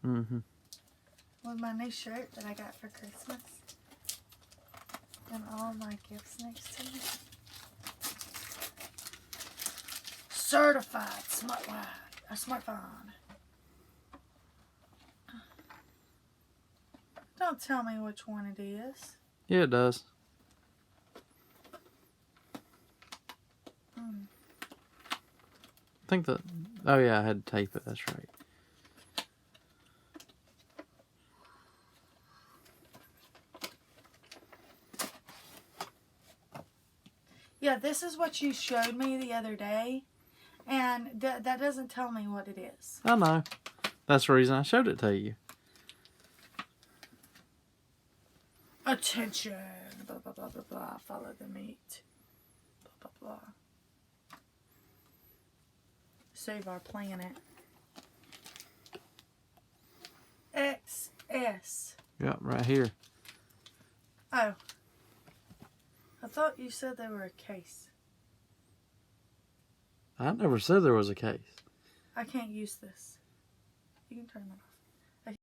Mm-hmm. With my new shirt that I got for Christmas. And all my gifts next to me. Certified smartphone. Don't tell me which one it is. Yeah, it does. I think that... Oh, yeah, I had to tape it. That's right. Yeah, this is what you showed me the other day. And that doesn't tell me what it is. I know. That's the reason I showed it to you. Attention. Blah, blah, blah, blah, blah. Follow the meat. Blah, blah, blah. Save our planet. XS. Yep, right here. Oh. I thought you said they were a case. I never said there was a case. I can't use this. You can turn that off.